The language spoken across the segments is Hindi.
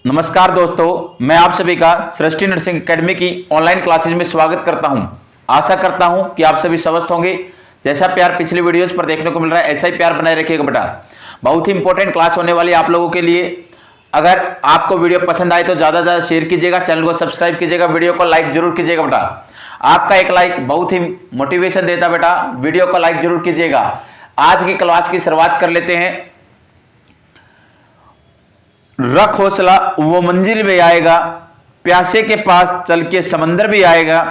नमस्कार दोस्तों, मैं आप सभी का सृष्टि नर्सिंग एकेडमी की ऑनलाइन क्लासेज में स्वागत करता हूं। आशा करता हूं कि आप सभी स्वस्थ होंगे। जैसा प्यार पिछले वीडियोस पर देखने को मिल रहा है, ऐसा ही प्यार बनाए रखिएगा बेटा। बहुत ही इंपॉर्टेंट क्लास होने वाली है आप लोगों के लिए। अगर आपको वीडियो पसंद आए तो ज़्यादा से ज़्यादा शेयर कीजिएगा, चैनल को सब्सक्राइब कीजिएगा, वीडियो को लाइक जरूर कीजिएगा बेटा। आपका एक लाइक बहुत ही मोटिवेशन देता बेटा। वीडियो को लाइक जरूर कीजिएगा। आज की क्लास की शुरुआत कर लेते हैं। रख हौसला वो मंजिल भी आएगा, प्यासे के पास चल के समंदर भी आएगा।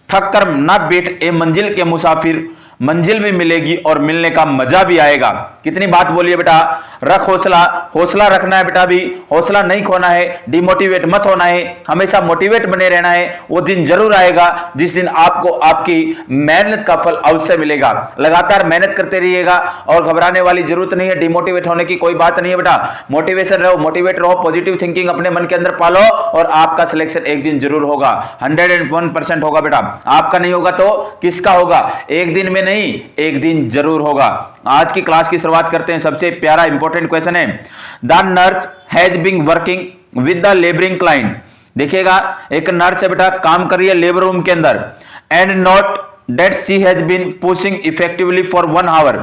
थक कर ना बैठ ए मंजिल के मुसाफिर, मंजिल भी मिलेगी और मिलने का मजा भी आएगा। कितनी बात बोलिए बेटा। रख हौसला, हौसला रखना है बेटा। भी हौसला नहीं खोना है, डिमोटिवेट मत होना है, हमेशा मोटिवेट बने रहना है। वो दिन जरूर आएगा जिस दिन आपको आपकी मेहनत का फल अवश्य मिलेगा। लगातार मेहनत करते रहिएगा और घबराने वाली जरूरत नहीं है, डिमोटिवेट होने की कोई बात नहीं है बेटा। मोटिवेशन रहो, मोटिवेट रहो, पॉजिटिव थिंकिंग अपने मन के अंदर पालो और आपका सिलेक्शन एक दिन जरूर होगा। 101% होगा बेटा। आपका नहीं होगा तो किसका होगा? एक दिन में नहीं, एक दिन जरूर होगा। आज की क्लास की शुरुआत करते हैं। सबसे प्यारा इंपॉर्टेंट क्वेश्चन है, the nurse has been working with the labouring client. देखिएगा, एक नर्स है बेटा, काम कर रही है लेबर रूम के अंदर। And note that she has been pushing effectively for 1 hour.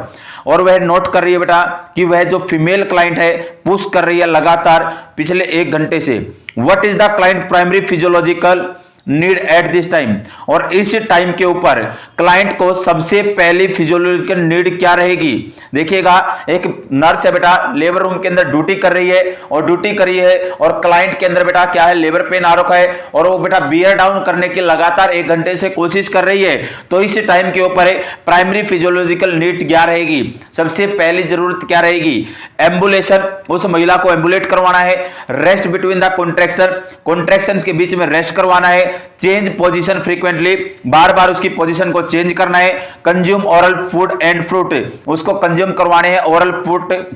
और वह नोट कर रही है बेटा कि वह जो फीमेल क्लाइंट है पुश कर रही है लगातार पिछले 1 घंटे से। What is the client primary physiological need at this time. और इस टाइम के ऊपर क्लाइंट को सबसे पहली फिजियोलॉजिकल नीड क्या रहेगी? देखिएगा, एक नर्स है बेटा, लेबर रूम के अंदर ड्यूटी कर रही है और ड्यूटी कर रही है और क्लाइंट के अंदर बेटा क्या है, लेबर पेन आ रखा है और वो बेटा बियर डाउन करने की लगातार 1 घंटे से कोशिश कर रही है। तो इस टाइम के ऊपर प्राइमरी फिजियोलॉजिकल नीड क्या रहेगी? सबसे पहली जरूरत क्या रहेगी? एम्बुलेशन, उस महिला को एम्बुलेट करवाना है। Rest between the contraction, contractions के बीच में रेस्ट करवाना है। चेंज पोजीशन फ्रीक्वेंटली, बार बार उसकी पोजीशन को चेंज करना है। Consume oral food and fruit, उसको कंज्यूम करवाने हैं ओरल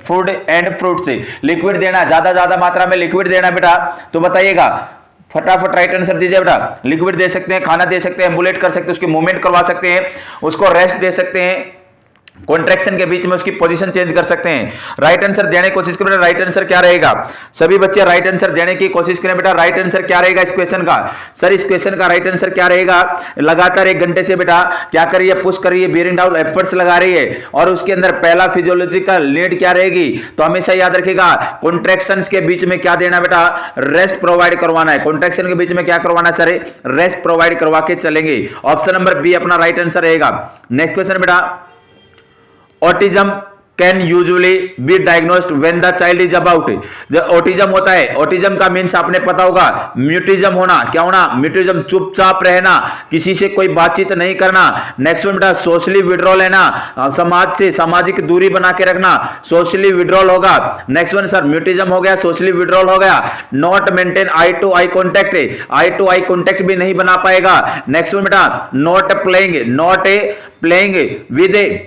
फूड एंड फ्रूट से। लिक्विड देना, ज्यादा मात्रा में लिक्विड देना बेटा। तो बताइएगा, फटाफट राइट आंसर दीजिए बेटा। लिक्विड दे सकते हैं, खाना दे सकते हैं, एम्बुलेट कर सकते हैं, उसकी मूवमेंट करवा सकते हैं, उसको रेस्ट दे सकते हैं, कॉन्ट्रैक्शन के बीच में उसकी पोजीशन चेंज कर सकते हैं। राइट आंसर देने की कोशिश करें। राइट आंसर क्या रहेगा? सभी बच्चे राइट आंसर देने की कोशिश करें बेटा। राइट आंसर क्या रहेगा इस क्वेश्चन का? सर इस क्वेश्चन का राइट आंसर क्या रहेगा? लगातार 1 घंटे से बेटा क्या कर रही है, पुश कर रही है, बियरिंग डाउन एफर्ट्स लगा रही है और उसके अंदर पहला फिजियोलॉजिकल नीड क्या रहेगी? तो हमेशा याद रखिएगा, कॉन्ट्रैक्शंस के बीच में क्या देना बेटा? रेस्ट प्रोवाइड करवाना है। कॉन्ट्रैक्शन के बीच में क्या करवाना सर? रेस्ट प्रोवाइड करवा के चलेंगे। ऑप्शन नंबर बी अपना राइट आंसर रहेगा। नेक्स्ट क्वेश्चन बेटा, autism can usually be diagnosed when the child is about. जब ऑटिज्म होता है, ऑटिज्म का मीन्स आपने पता होगा म्यूटिज्म होना। क्या होना? म्यूटिज्म, चुपचाप रहना, किसी से कोई बातचीत नहीं करना। नेक्स्ट वन बेटा, सोशली विड्रॉल लेना, समाज से सामाजिक दूरी बना के रखना, सोशली विड्रॉल होगा। नेक्स्ट वन सर, म्यूटिज्म हो गया, सोशली विड्रॉल हो गया। Not maintain eye to eye contact, eye to eye contact भी नहीं बना पाएगा। नेक्स्ट वन बेटा, not playing with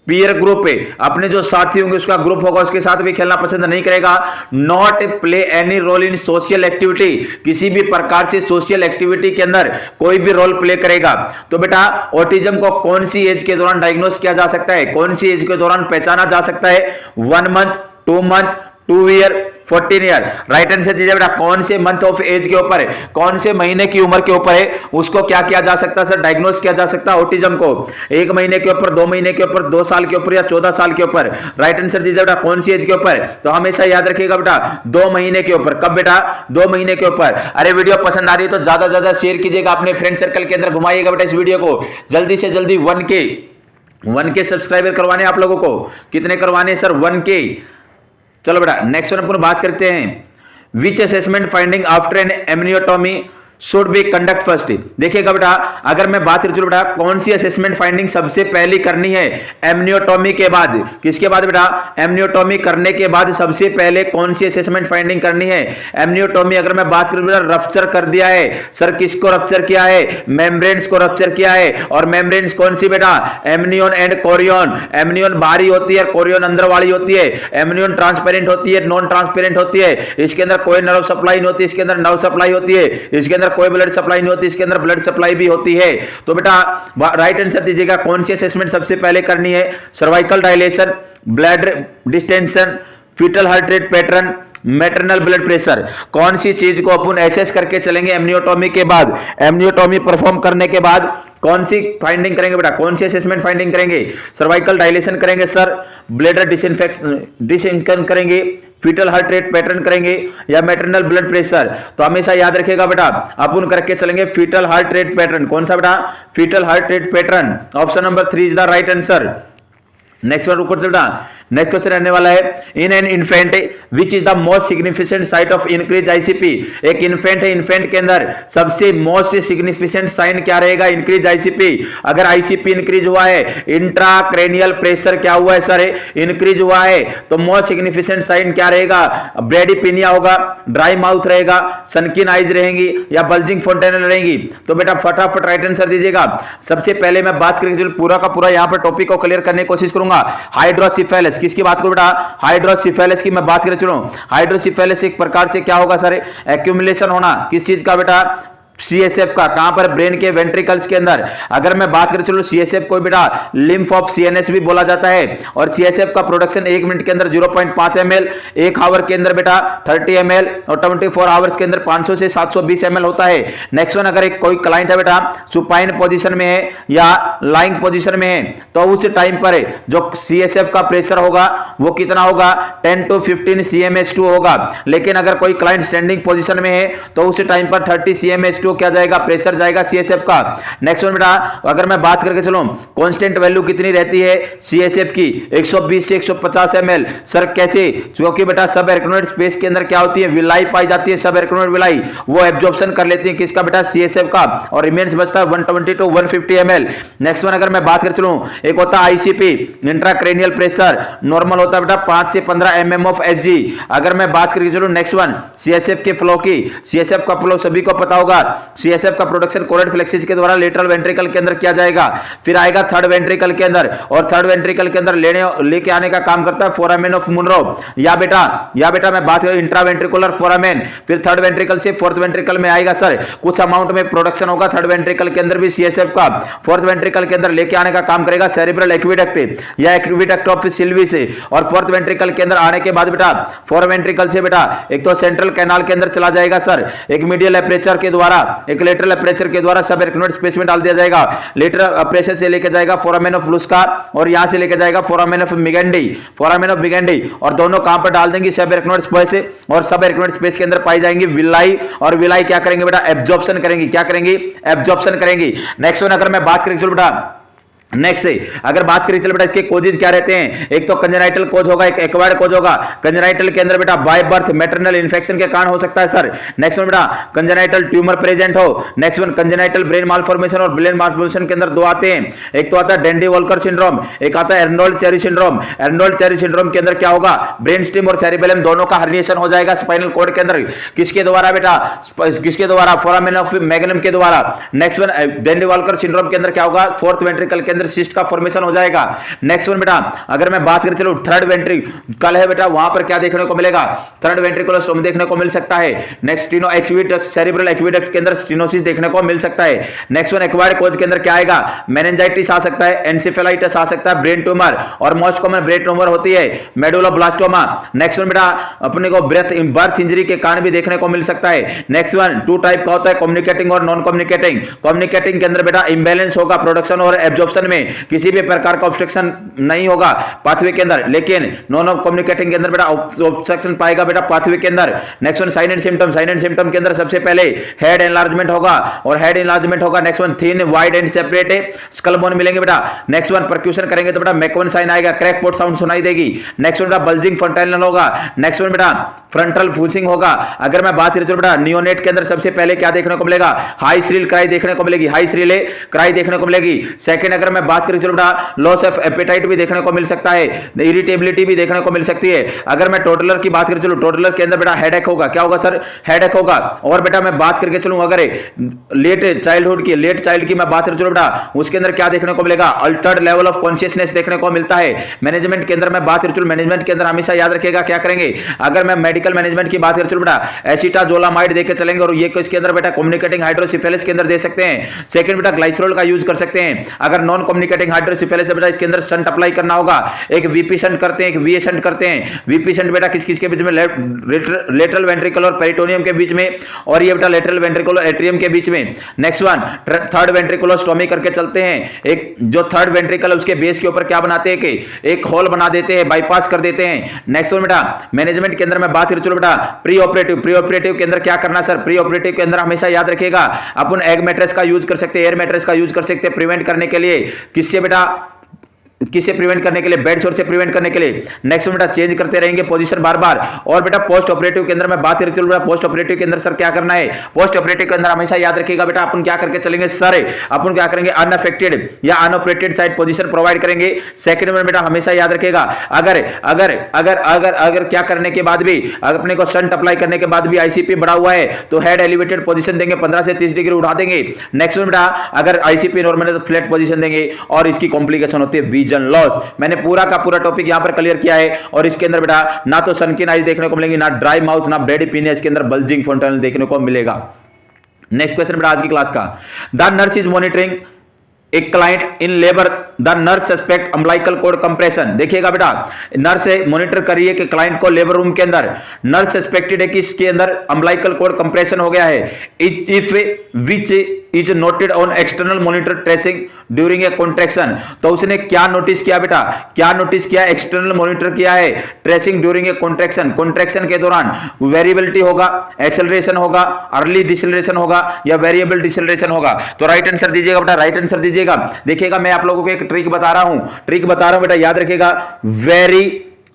peer group है, अपने जो साथी होंगे उसका ग्रुप होगा उसके साथ भी खेलना पसंद नहीं करेगा। Not play any role in social activity, किसी भी प्रकार से सोशल एक्टिविटी के अंदर कोई भी रोल प्ले करेगा। तो बेटा ऑटिज्म को कौन सी एज के दौरान डायग्नोस किया जा सकता है, कौन सी एज के दौरान पहचाना जा सकता है? 1 month, 2 month, 2 year, 14 year. Right answer दीजिए बेटा। कौन से मंथ ऑफ एज के ऊपर है, कौन से महीने की उम्र के ऊपर है, उसको क्या किया जा सकता है सर? डायग्नोस किया जा सकता है ऑटिज्म को। 1 महीने के ऊपर, 2 महीने के ऊपर, 2 साल के ऊपर या 14 साल के ऊपर। राइट आंसर दीजिए बेटा, कौन सी एज के ऊपर? तो हमेशा याद रखिएगा बेटा 2 महीने के ऊपर। कब बेटा? 2 महीने के ऊपर। अरे वीडियो पसंद आ रही है तो ज्यादा से ज्यादा शेयर कीजिएगा, अपने फ्रेंड सर्कल के अंदर घुमाइएगा बेटा इस वीडियो को। जल्दी से जल्दी 1K सब्सक्राइबर करवाने आप लोगों को। कितने करवाने सर? 1K। चलो बेटा नेक्स्ट वन अपन बात करते हैं। Which assessment finding after an amniotomy should be conduct first. देखिएगा बेटा, अगर मैं बात करूं बेटा कौन सी असेसमेंट फाइंडिंग सबसे पहली करनी है एमनियोटॉमी के बाद? किसके बाद बेटा? एमनियोटॉमी करने के बाद सबसे पहले कौन सी असेसमेंट फाइंडिंग करनी है? एमनियोटॉमी अगर मैं बात करूं बेटा, रप्चर कर दिया है सर। किसको रप्चर किया है? मेम्ब्रेन्स को रप्चर किया है। और मेम्ब्रेन्स कौन सी बेटा? Amnion and Korean. एमनियोन बाहरी होती है, कोरियन अंदर वाली होती है। एमनियोन ट्रांसपेरेंट होती है, नॉन ट्रांसपेरेंट होती है। इसके अंदर कोई नर्व सप्लाई नहीं होती, इसके अंदर नर्व सप्लाई होती है। इसके अंदर कोई ब्लड सप्लाई नहीं होती, इसके अंदर ब्लड सप्लाई भी होती है। तो बेटा राइट आंसर दीजिएगा, कौन सी असेसमेंट सबसे पहले करनी है? Cervical dilation, blood distension, fetal heart rate pattern, maternal blood pressure. कौन सी चीज को अपन एसेस करके चलेंगे एमनियोटॉमी के बाद, एमनियोटॉमी परफॉर्म करने के बाद कौन सी फाइंडिंग करेंगे बेटा, कौन सी असेसमेंट फाइंडिंग करेंगे? सर्वाइकल डायलेशन करेंगे सर, ब्लैडर डिसइंफेक्शन करेंगे, फीटल हार्ट रेट पैटर्न करेंगे, या मैटरनल ब्लड प्रेशर? तो हमेशा याद रखिएगा बेटा, अपन करके चलेंगे फीटल हार्ट रेट पैटर्न। कौन सा बेटा? Fetal heart rate pattern. Option number 3 is the right answer. Next one रुको बेटा, नेक्स्ट क्वेश्चन रहने वाला है, in an infant which is the most significant site of increase ICP. एक इन्फेंट है, इन्फेंट के अंदर सबसे मोस्ट सिग्निफिकेंट साइन क्या रहेगा? Increase ICP. अगर आईसीपी इंक्रीज हुआ है, इंट्राक्रेनियल प्रेशर क्या हुआ है सर? इंक्रीज हुआ है, तो मोस्ट सिग्निफिकेंट साइन क्या रहेगा? ब्रेडीपिनिया होगा, ड्राई माउथ रहेगा, सनकिन आइज रहेंगी, या बल्जिंग फोंटेनल रहेंगी? तो बेटा फटाफट राइट आंसर दीजिएगा। सबसे पहले मैं बात करेंगे पूरा का पूरा यहाँ पर टॉपिक को क्लियर करने की कोशिश करूंगा। हाइड्रोसिफेलस, किसकी बात करूं बेटा? हाइड्रोसिफेलस की मैं बात कर चलूं। हाइड्रोसिफेलस एक प्रकार से क्या होगा सर? एक्यूमुलेशन होना, किस चीज का बेटा? सीएसएफ का। कहां पर? ब्रेन के वेंट्रिकल्स के अंदर। अगर मैं बात करें चलो सीएसएफ को बेटा लिम्फ ऑफ सीएनएस भी बोला जाता है, और सीएसएफ का प्रोडक्शन 1 मिनट के अंदर 0.5 ml, 1 आवर के अंदर बेटा 30 ml, और 24 आवर्स के अंदर 500 से 720 ml होता है। नेक्स्ट वन, अगर एक कोई क्लाइंट है बेटा सुपाइन पोजीशन में है या लाइंग पोजीशन में है, तो उस टाइम पर जो सीएसएफ का प्रेशर होगा वो कितना होगा? 10 to 15 cms2 होगा। लेकिन अगर कोई क्लाइंट स्टैंडिंग पोजीशन में है तो उस टाइम पर 30 cms2 क्या जाएगा? प्रेशर जाएगा सीएसएफ का। नेक्स्ट वन बेटा, अगर मैं बात करके चलूं कांस्टेंट वैल्यू कितनी रहती है सीएसएफ की? 120 से 150 ml। सर कैसे? क्योंकि बेटा सब एरिकनोइड स्पेस के अंदर क्या होती है? विलाई पाई जाती है, सब एरिकनोइड विलाई वो एब्जॉर्प्शन कर लेती है किसका बेटा? सीएसएफ का, और रिमेन्स बचता है 120 to 150 ml। नेक्स्ट वन, अगर मैं बात कर चलूं, एक होता है आईसीपी इंट्राक्रेनियल प्रेशर, नॉर्मल होता है बेटा 5 से 15 mm ऑफ एचजी। अगर मैं बात करके चलूं नेक्स्ट वन सीएसएफ के फ्लो की, सीएसएफ का फ्लो सभी को पता होगा, सीएसएफ का प्रोडक्शन कोरेड फ्लेक्सिस के द्वारा लेटरल वेंट्रिकल के अंदर किया जाएगा, फिर आएगा थर्ड वेंट्रिकल के अंदर, और थर्ड वेंट्रिकल के अंदर लेके आने का काम करता है फोरामेन ऑफ मुनरो। या बेटा मैं बात करूं इंट्रावेंट्रिकुलर फोरामेन, फिर थर्ड वेंट्रिकल से फोर्थ वेंट्रिकल में आएगा सर, कुछ अमाउंट में प्रोडक्शन होगा थर्ड वेंट्रिकल के अंदर भी सीएसएफ का, फोर्थ वेंट्रिकल के अंदर लेके आने का काम करेगा सेरेब्रल एक्विडक्ट या एक्विडक्ट ऑफ सिल्वी से, और फोर्थ वेंट्रिकल के अंदर आने के बाद बेटा फोर वेंट्रिकल से बेटा एक तो सेंट्रल कैनाल के अंदर चला जाएगा सर, एक मीडियल एपरेचर के द्वारा, एक लेटरल एपरेचर के द्वारा सब एरिकनोइड स्पेस में डाल दिया जाएगा। लेटरल एपरेचर से लेके जाएगा फोरामेन ऑफ लुस्का, और यहां से लेके जाएगा फोरामेन ऑफ मिगेंडी, और दोनों कहां पर डाल देंगे? सब एरिकनोइड स्पेस, और सब एरिकनोइड स्पेस के अंदर पाई जाएंगी विलाई, और विलाई क्या करेंगे बेटा? एब्जॉर्प्शन करेंगी। क्या करेंगी? एब्जॉर्प्शन करेंगी। नेक्स्ट वन, अगर मैं बात करें चलो बेटा नेक्स्ट अगर बात करें चलो बेटा इसके कोजेज क्या रहते हैं? एक तो कंजेनाइटल कोज होगा, एक एक्वायर्ड कोज होगा। कंजेनाइटल के अंदर बेटा बाय बर्थ मैटरनल इन्फेक्शन के कारण हो सकता है सर। नेक्स्ट वन बेटा कंजेनाइटल ट्यूमर प्रेजेंट हो। Next one congenital brain malformation, और ब्रेन मालफॉर्मेशन के अंदर दो आते हैं, एक तो आता है डेंडी वॉल्कर सिंड्रोम, एक आता है Arnold cherry syndrome. Arnold cherry syndrome के अंदर क्या होगा? ब्रेन स्टेम और सेरिबेलम दोनों का हर्निएशन हो जाएगा स्पाइनल कॉर्ड के अंदर। किसके द्वारा बेटा? किसके द्वारा? फोरामेन ऑफ मैग्नम के द्वारा। Next one Dandy Volker syndrome के अंदर क्या होगा? फोर्थ वेंट्रिकल के अंदर सिस्ट का फॉर्मेशन हो जाएगा। नेक्स्ट वन बेटा अगर मैं बात करें चलो थर्ड वेंट्रिकल है बेटा, वहां पर क्या देखने को मिलेगा? थर्ड वेंट्रिकुलर स्टोम देखने को मिल सकता है। Next steno aqueduct, cerebral aqueduct के अंदर स्टीनोसिस देखने को मिल सकता है। नेक्स्ट वन एक्वायर्ड कोज के अंदर क्या आएगा? मेनिंजाइटिस आ सकता है, एंसेफेलाइटिस आ सकता है, ब्रेन ट्यूमर, और मोस्ट कॉमन ब्रेन ट्यूमर होती है मेडुलोब्लास्टोमा। नेक्स्ट वन बेटा अपने को बर्थ इंजरी के कारण भी देखने को मिल सकता है। नेक्स्ट वन टू टाइप का होता है, कम्युनिकेटिंग और नॉन कम्युनिकेटिंग। कम्युनिकेटिंग के अंदर बेटा इंबैलेंस होगा प्रोडक्शन और एब्जॉर्प्शन में, किसी भी प्रकार का ऑब्स्ट्रक्शन नहीं होगा पाथवे के अंदर, लेकिन नॉन कम्युनिकेटिंग के अंदर बेटा ऑब्स्ट्रक्शन पाएगा बेटा पाथवे के अंदर। Next one sign and symptom, sign and symptom के अंदर सबसे पहले हेड एनलार्जमेंट होगा, और हेड एनलार्जमेंट होगा। Next one thin wide and separate skull bone मिलेंगे बेटा। नेक्स्ट वन परक्यूशन करेंगे तो बेटा मैकवन साइन आएगा, क्रैक पोट साउंड सुनाई देगी। नेक्स्ट वन बेटा बल्जिंग फोंटेनल होगा। नेक्स्ट वन बेटा फ्रंटल फूसिंग होगा। अगर मैं बात करूं तो बेटा नियोनेट के अंदर सबसे पहले क्या देखने को मिलेगा? हाई श्रील क्राई देखने को मिलेगी, हाई श्रील क्राई देखने को मिलेगी। सेकंड अगर मैं बात करूं तो बेटा लॉस ऑफ एपेटाइट भी देखने को मिल सकता है, इरिटेबिलिटी भी देखने को मिल सकती है। अगर मैं टोटलर की बात करूं चलो टोटलर के अंदर बेटा हेडेक होगा। क्या होगा सर? हेडेक होगा। और बेटा मैं बात करके चलूं अगर लेट चाइल्डहुड की, लेट चाइल्ड की मैं बात करूं चलो बेटा उसके अंदर क्या देखने को मिलेगा? अल्टर्ड लेवल ऑफ कॉन्शियसनेस देखने को मिलता है। मैनेजमेंट के अंदर मैं बात करूं चलो मैनेजमेंट के अंदर हमेशा याद रखिएगा क्या करेंगे? अगर मैं मेडिकल केमिकल मैनेजमेंट की बात करें चलो बेटा एसिटाजोलामाइड देके चलेंगे और ये इसके अंदर बेटा कम्युनिकेटिंग हाइड्रोसिफेलिस के अंदर दे सकते हैं। सेकंड बेटा ग्लाइसरोल का यूज कर सकते हैं। अगर नॉन कम्युनिकेटिंग हाइड्रोसिफेलिस है बेटा इसके अंदर शंट अप्लाई करना होगा। एक वीपी शंट करते हैं, एक वीए शंट करते हैं। वीपी शंट बेटा किस किस के बीच में, लेटरल वेंट्रिकल और पेरिटोनियम के बीच में, और ये बेटा लेटरल वेंट्रिकल और एट्रियम के बीच में। नेक्स्ट वन थर्ड वेंट्रिकुलोस्टोमी करके चलते हैं। एक जो थर्ड वेंट्रिकल है उसके बेस के ऊपर क्या बनाते हैं कि एक होल बना देते हैं, बाईपास कर देते हैं। नेक्स्ट वन बेटा मैनेजमेंट के अंदर मैं बात करूं चलो बेटा प्री ऑपरेटिव के अंदर क्या करना सर, प्री ऑपरेटिव के अंदर हमेशा याद रखिएगा अपन एग मैट्रेस का यूज कर सकते हैं, एयर मैट्रेस का यूज कर सकते हैं प्रिवेंट करने के लिए। किससे बेटा, किसे प्रिवेंट करने के लिए, बेड सोर से प्रिवेंट करने के लिए। नेक्स्ट बेटा चेंज करते रहेंगे पोजीशन बार बार। और बेटा पोस्ट ऑपरेटिव के अंदर मैं बात करूं चलो बेटा पोस्ट ऑपरेटिव के अंदर सर क्या करना है, पोस्ट ऑपरेटिव के अंदर हमेशा याद रखिएगा बेटा अपन क्या करके चलेंगे सर, अपन क्या करेंगे अनअफेक्टेड या अनऑपरेटेड साइड पोजीशन प्रोवाइड करेंगे। सेकंड में बेटा हमेशा याद रखिएगा अगर अगर अगर अगर अगर क्या करने के बाद भी अपने को शंट अप्लाई करने के बाद भी आईसीपी बढ़ा हुआ है तो हेड एलिवेटेड पोजीशन देंगे, 15 से 30 डिग्री उठा देंगे। नेक्स्ट में बेटा अगर आईसीपी नॉर्मल है तो फ्लैट पोजीशन देंगे और इसकी कॉम्प्लिकेशन होती है विजन लॉस। मैंने पूरा का पूरा टॉपिक यहां पर क्लियर किया है और इसके अंदर बेटा ना तो सनकिन आइज देखने को मिलेंगी, ना ड्राई माउथ, ना ब्रेडी पीने, इसके अंदर बल्जिंग फॉन्टेनल देखने को मिलेगा। नेक्स्ट क्वेश्चन बेटा आज की क्लास का, the nurse is monitoring a client in labour, the nurse suspect umbilical cord compression. देखिएगा बेटा नर्स मॉनिटर करिए कि क्लाइंट को लेबर रूम के अंदर नर्स सस्पेक्टेड है कि इसके अंदर अम्बिलिकल कॉर्ड कंप्रेशन हो गया है। If which is noted on external monitor tracing during a contraction. तो उसने क्या नोटिस किया बेटा, क्या नोटिस किया, एक्सटर्नल मॉनिटर किया है tracing during a contraction. Contraction के दौरान वेरिएबिलिटी होगा, एक्सेलरेशन होगा, अर्ली डिसेलरेशन होगा या वेरिएबल डिसेलरेशन होगा। तो राइट आंसर दीजिएगा बेटा, राइट आंसर दीजिएगा। देखिएगा मैं आप लोगों को एक ट्रिक बता रहा हूं बेटा याद रखिएगा। वेरी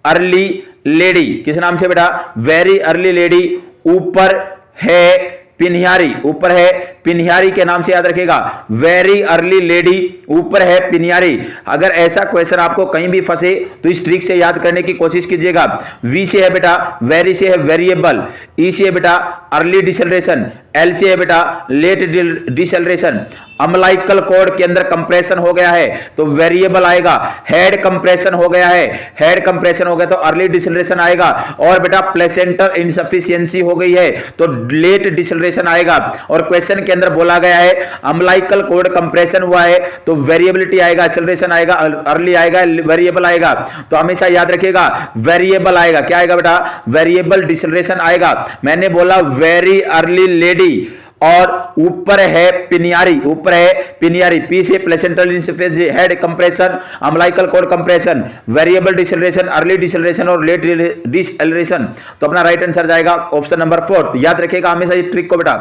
अर्ली लेडी किस नाम से बेटा, वेरी अर्ली लेडी ऊपर है पिनियारी, ऊपर है पिनियारी के नाम से याद रखिएगा। वेरी अर्ली लेडी ऊपर है पिनियारी। अगर ऐसा क्वेश्चन आपको कहीं भी फंसे तो इस ट्रिक से याद करने की कोशिश कीजिएगा। वी से है बेटा वेरी से है वेरिएबल, ई से है बेटा अर्ली डिसेलरेशन, एल से है बेटा लेट डिसेलरेशन। अम्बिलिकल कॉर्ड के अंदर कंप्रेशन हो गया है तो वेरिएबल आएगा, हेड कंप्रेशन हो गया है, हेड कंप्रेशन हो गया तो अर्ली डिसेलरेशन आएगा, और बेटा प्लेसेंटल इनसफिशिएंसी हो गई है तो लेट डिसेलरेशन आएगा। और क्वेश्चन के अंदर बोला गया है अम्बिलिकल कॉर्ड कंप्रेशन हुआ है तो वेरिएबिलिटी आएगा, एक्सेलरेशन आएगा, अर्ली आएगा, वेरिएबल आएगा। तो हमेशा याद रखिएगा वेरिएबल आएगा, क्या आएगा बेटा, वेरिएबल डिसेलरेशन आएगा। मैंने बोला वेरी अर्ली लेडी और ऊपर है पिनियारी, ऊपर है पिनियारी, पी से placental insufficiency, head compression, umbilical cord compression, variable deceleration, early deceleration और लेट डिसेलरेशन। तो अपना राइट आंसर जाएगा ऑप्शन नंबर 4। याद रखिएगा हमेशा ये ट्रिक को बेटा।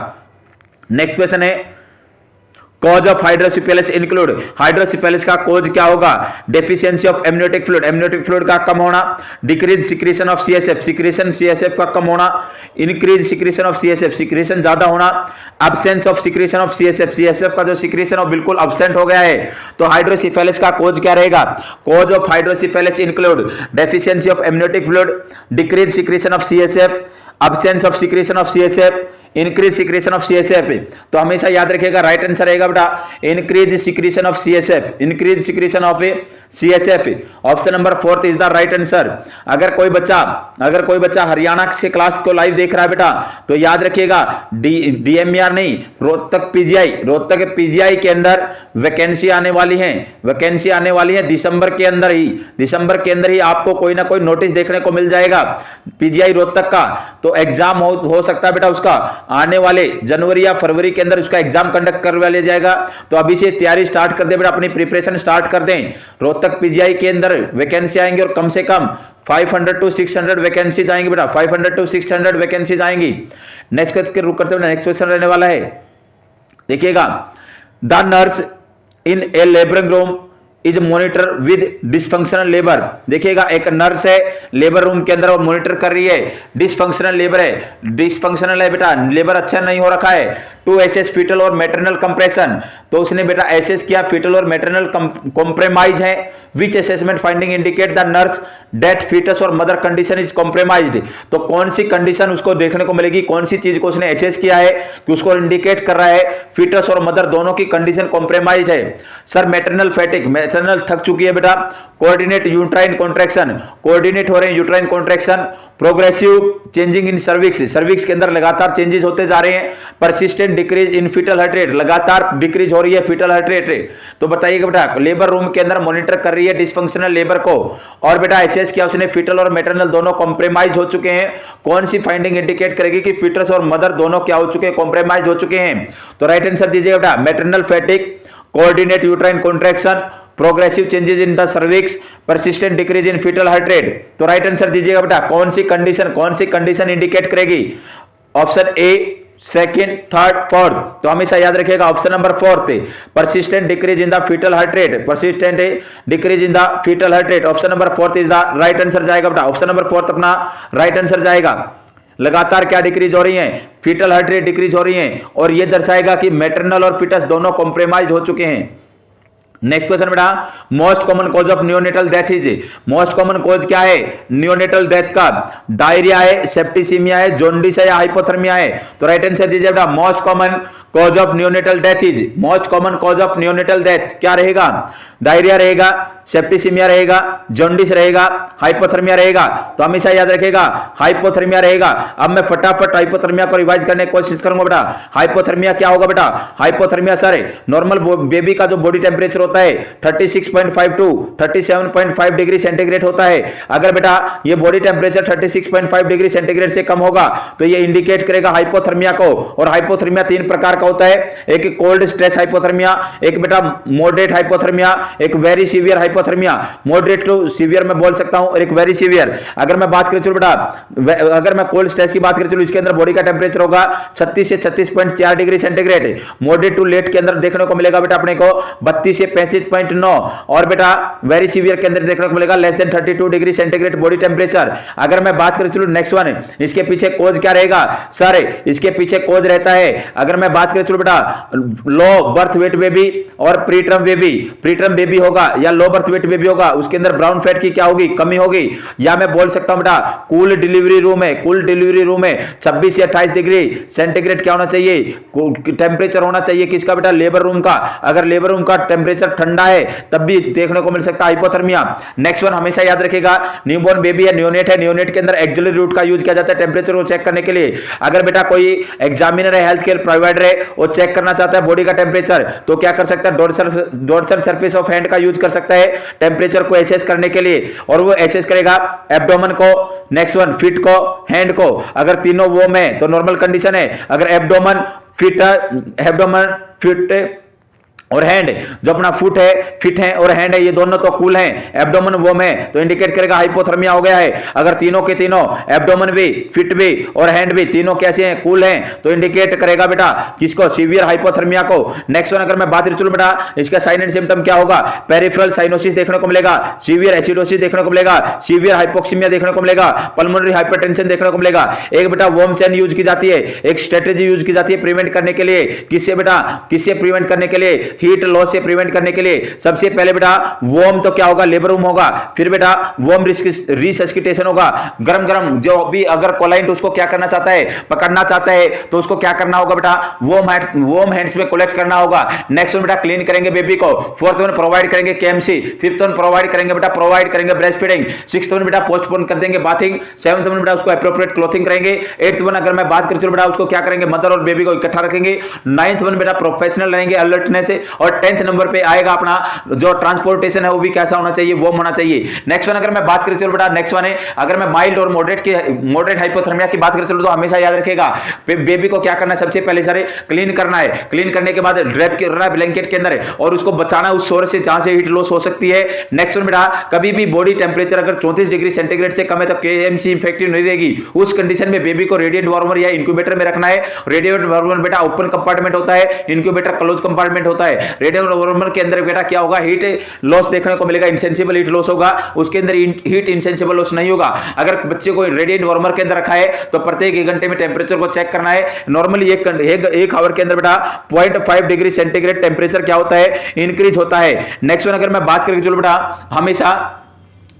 नेक्स्ट क्वेश्चन है cause of hydrocephalus include, hydrocephalus का कॉज क्या होगा, deficiency of amniotic fluid, amniotic fluid का कम होना, decrease secretion of CSF, secretion CSF का कम होना, increase secretion of CSF, secretion ज्यादा होना, absence of secretion of CSF, CSF का जो सिक्रीशन है बिल्कुल एब्सेंट हो गया है। तो हाइड्रोसिफेलिस का कॉज क्या रहेगा, cause of hydrocephalus include deficiency of amniotic fluid, decrease secretion of CSF, absence of secretion of CSF, increase secretion of CSF. तो हमेशा याद रखिएगा राइट आंसर रहेगा बेटा increase secretion of CSF, increase secretion of CSF. Option number 4 is the right answer. अगर कोई बच्चा हरियाणा से क्लास को लाइव देख रहा है बेटा तो याद रखिएगा डीएमईआर नहीं, रोहतक पीजीआई के अंदर वैकेंसी आने वाली है दिसंबर के अंदर ही आपको कोई ना कोई नोटिस देखने को मिल जाएगा पीजीआई रोहतक का। तो एग्जाम हो सकता है बेटा उसका आने वाले जनवरी या फरवरी के अंदर उसका एग्जाम कंडक्ट करवा लिया जाएगा। तो अभी से तैयारी स्टार्ट कर दे बेटा, अपनी प्रिपरेशन स्टार्ट कर दें। रोहतक पीजीआई के अंदर वैकेंसी आएंगे और कम से कम 500 to 600 वैकेंसी आएंगी बेटा, 500 to 600 वैकेंसी आएंगी। नेक्स्ट क्वेश्चन रहने वाला है, देखिएगा the nurse in A labouring room is monitor with dysfunctional labour. देखिएगा एक नर्स है लेबर रूम के अंदर और मॉनिटर कर रही है, डिसफंक्शनल लेबर है, डिसफंक्शनल है बेटा, लेबर अच्छा नहीं हो रखा है। टू एसेस फीटल और मैटरनल कंप्रेशन, तो उसने बेटा एसेस किया फीटल और मैटरनल कॉम्प्रोमाइज है। Which assessment finding indicate the nurse that fetus और मदर कंडीशन इज कॉम्प्रोमाइज्ड। तो कौन सी कंडीशन उसको देखने को मिलेगी, कौन सी चीज को उसने एसेस किया है कि उसको इंडिकेट कर रहा है फीटस और मदर दोनों की कंडीशन कॉम्प्रोमाइज्ड है। सर मैटरनल फैटिक, मैटरनल थक चुकी है बेटा। कोऑर्डिनेट यूट्राइन कॉन्ट्रैक्शन, कोऑर्डिनेट हो रहे हैं uterine contraction. Progressive changing in cervix, cervix के अंदर लगातार चेंजेस होते जा रहे हैं। Persistent decrease in fetal heart rate, लगातार डिक्रीज हो रही है फीटल हार्ट रेट। तो बताइएगा बेटा, लेबर रूम के अंदर मॉनिटर कर रही है डिसफंक्शनल लेबर को, और बेटा एसेस किया उसने फीटल और मैटरनल दोनों कॉम्प्रोमाइज हो चुके हैं। कौन सी फाइंडिंग इंडिकेट करेगी कि फीटस और मदर दोनों क्या हो चुके हैं, कॉम्प्रोमाइज हो चुके हैं? तो राइट आंसर दीजिएगा बेटा, maternal fatigue, coordinate uterine contraction, progressive changes in the cervix, persistent decrease in fetal heart rate. तो राइट आंसर दीजिएगा बेटा, कौन सी कंडीशन इंडिकेट करेगी? Option A, second, third, fourth. तो हमेशा याद रखिएगा option number fourth, persistent decrease in the foetal heart rate, persistent decrease in the foetal heart rate. Option number fourth is the right answer जाएगा बेटा, ऑप्शन नंबर फोर्थ अपना राइट आंसर जाएगा। लगातार क्या डिक्रीज हो रही है? फीटल हार्ट रेट डिक्रीज हो रही है, और यह दर्शाएगा कि मैटरनल और फीटस दोनों कॉम्प्रोमाइज हो चुके हैं। नेक्स्ट क्वेश्चन बेटा, most common cause of neonatal death is, most common cause क्या है नियोनेटल डेथ का? डायरिया है, सेप्टिसीमिया है, जॉन्डिस है या हाइपोथर्मिया है? तो राइट आंसर दीजिए बेटा, most common cause of neonatal death is, most common cause of neonatal death क्या रहेगा? डायरिया रहेगा, सेप्टिसीमिया रहेगा, जॉन्डिस रहेगा, हाइपोथर्मिया रहेगा? तो हमेशा याद रखेगा हाइपोथर्मिया रहेगा। अब मैं फटाफट हाइपोथर्मिया को रिवाइज करने की कोशिश करूंगा बेटा। हाइपोथर्मिया क्या होगा बेटा? हाइपोथर्मिया सर नॉर्मल बेबी का जो बॉडी टेम्परेचर होता है 36.5 टू 37.5 डिग्री सेंटीग्रेड होता है। अगर बेटा ये बॉडी टेम्परेचर 36.5 डिग्री सेंटीग्रेड से कम होगा तो ये इंडिकेट करेगा हाइपोथर्मिया को। और हाइपोथर्मिया तीन प्रकार का होता है, एक कोल्ड स्ट्रेस हाइपोथर्मिया, एक बेटा मॉडरेट हाइपोथर्मिया, एक very severe hypothermia. Moderate to severe मैं बोल सकता हूं, और एक वेरी सीवियर। अगर मैं बात करूं बेटा, अगर मैं कोल्ड स्ट्रेस की बात करूं इसके अंदर बॉडी का टेम्परेचर होगा 36 से 36.4 degree centigrade. Moderate to late के अंदर देखने को मिलेगा बेटा अपने को 32 से 35.9, और बेटा वेरी सीवियर के अंदर देखने को मिलेगा less than 32 degree centigrade body temperature. अगर मैं बात करूं नेक्स्ट वन, इसके पीछे कॉज क्या रहेगा सर? इसके पीछे कॉज रहता है, अगर मैं बात करूं बेटा लो बर्थ वेट बेबी और प्रीटर्म बेबी, प्रीटर्म बेबी होगा या लो बर्थ वेट बेबी होगा, उसके अंदर ब्राउन फैट की क्या होगी? कमी होगी। या मैं बोल सकता हूं बेटा कूल डिलीवरी रूम है, कूल डिलीवरी रूम है 26 से 28 डिग्री सेंटीग्रेड क्या होना चाहिए? टेम्परेचर होना चाहिए किसका बेटा? लेबर रूम का। अगर लेबर रूम का टेम्परेचर ठंडा है तब भी देखने को मिल सकता है हाइपोथर्मिया। नेक्स्ट वन हमेशा याद रखेगा, न्यूबॉर्न बेबी है, नियोनेट है, नियोनेट के अंदर एक्सिलरी रूट का यूज किया जाता है टेम्परेचर को चेक करने के लिए। अगर बेटा कोई एग्जामिनर है, हेल्थ केयर प्रोवाइडर है, वो चेक करना चाहता है बॉडी का टेम्परेचर, तो क्या कर सकता है? डोर्सल सरफेस ऑफ हैंड का यूज कर सकता है टेम्परेचर को एसेस करने के लिए, और वो एसेस करेगा एब्डोमेन को, नेक्स्ट वन फिट को, हैंड को। अगर तीनों वो में तो नॉर्मल कंडीशन है। अगर एब्डोमेन फिट और हैंड, जो अपना फुट है, फिट है और हैंड है, ये दोनों तो कूल हैं, एब्डोमेन वो में, तो इंडिकेट करेगा हाइपोथर्मिया हो गया है। अगर तीनों के तीनों एब्डोमेन भी, फिट भी और हैंड भी तीनों कैसे हैं? कूल हैं, तो इंडिकेट करेगा बेटा किसको? सीवियर हाइपोथर्मिया को। नेक्स्ट वन अगर मैं बात करूं बेटा, इसका साइन एंड सिम्टम क्या होगा? पेरिफेरल साइनोसिस देखने को मिलेगा, सीवियर एसिडोसिस देखने को मिलेगा, सीवियर हाइपोक्सीमिया देखने को मिलेगा, पल्मोनरी हाइपरटेंशन देखने को मिलेगा। एक बेटा वार्म चेन यूज की जाती है, एक स्ट्रेटेजी यूज की जाती है प्रिवेंट करने के लिए। किससे बेटा? किससे प्रिवेंट करने के लिए? हीट लॉस से प्रिवेंट करने के लिए। सबसे पहले बेटा वॉर्म तो क्या होगा? लेबर रूम होगा। फिर बेटा वॉर्म रिसस्किटेशन होगा, गरम गरम जो भी अगर कोलाइंट उसको क्या करना चाहता है? पकड़ना चाहता है, तो उसको क्या करना होगा बेटा? वॉर्म हैंड्स में कलेक्ट करना होगा। नेक्स्ट वन बेटा क्लीन करेंगे बेबी को। फोर्थ वन प्रोवाइड करेंगे केएमसी। फिफ्थ वन प्रोवाइड करेंगे बेटा ब्रेस्ट फीडिंग। सिक्स्थ वन बेटा पोस्टपोन कर देंगे बाथिंग। सेवंथ वन बेटा उसको एप्रोप्रिएट क्लोथिंग करेंगे। एट्थ वन अगर मैं बात करूं बेटा उसको क्या करेंगे? मदर और बेबी को इकट्ठा रखेंगे। नाइन्थ वन बेटा प्रोफेशनल रहेंगे अलर्टनेस से। और 10th नंबर पे आएगा अपना जो ट्रांसपोर्टेशन है वो भी कैसा होना चाहिए? वो होना चाहिए। नेक्स्ट वन अगर मैं बात करूं बेटा, नेक्स्ट वन है अगर मैं माइल्ड और मॉडरेट हाइपोथर्मिया की बात करूं तो हमेशा याद रखेगा बेबी को क्या करना है? सबसे पहले सारे क्लीन करना है। क्लीन करने के बाद ड्रैप करना है ब्लैंकेट के अंदर और उसको बचाना है उस सोर्स से जहां से हीट लॉस हो सकती है। नेक्स्ट वन बेटा कभी भी बॉडी टेम्परेचर अगर 34 डिग्री सेंटीग्रेड से कम है तो केएमसी इफेक्टिव नहीं रहेगी। उस कंडीशन में बेबी को रेडिएंट वार्मर या इंक्यूबेटर में रखना है। रेडिएंट वार्मर बेटा ओपन कंपार्टमेंट होता है, इंक्यूबेटर क्लोज कंपार्टमेंट होता है। रेडिएंट वार्मर के अंदर बेटा क्या होगा? हीट लॉस देखने को मिलेगा, इंसेंसिबल हीट लॉस होगा। उसके अंदर हीट इंसेंसिबल लॉस नहीं होगा। अगर बच्चे को रेडिएंट वार्मर के अंदर रखा है तो प्रत्येक 1 घंटे में टेम्परेचर को चेक करना है। नॉर्मली एक आवर के अंदर बेटा 0.5 डिग्री सेंटीग्रेड टेम्परेचर क्या होता है? इंक्रीज होता है। नेक्स्ट वन अगर मैं बात करें चलो बेटा हमेशा